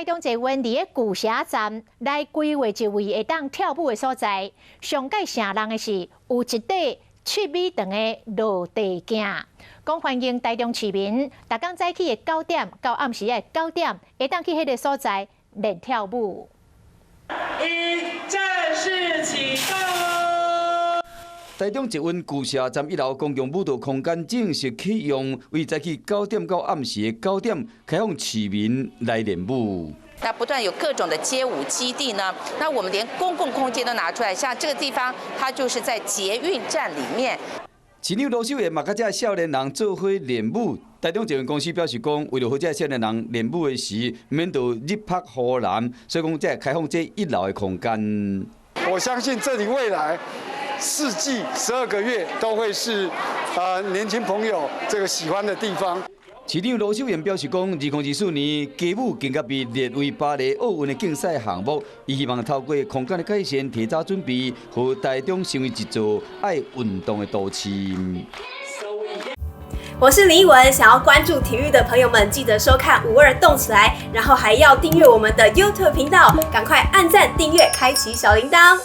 中捷运伫个旧城站来规划一位会当跳舞的所在，上界城人的是有一块7米长的落地镜。讲欢迎台中市民，逐天早起的9点到暗时的9点，会当去迄个所在练跳舞。正式启动。台中捷运旧社站1楼公共舞蹈空间正式启用，为早起9点到暗时的9点开放市民来练舞。那不断有各种的街舞基地呢，那我们连公共空间都拿出来，像这个地方，它就是在捷运站里面。市长罗秀燕嘛，甲这少年人做伙练舞。台中捷运公司表示讲，为了好这少年人练舞的时，免得日晒雨淋，所以讲这开放这1楼的空间。我相信这里未来4季12个月都会是年轻朋友这个喜欢的地方。市长罗秀燕表示讲，2024年街舞更加被列为巴黎奥运的竞赛项目，伊希望透过空间的改善，提早准备，和台中成为一座爱运动的都市。我是李一文，想要关注体育的朋友们，记得收看52动起来，然后还要订阅我们的 YouTube 频道，赶快按赞、订阅、开启小铃铛。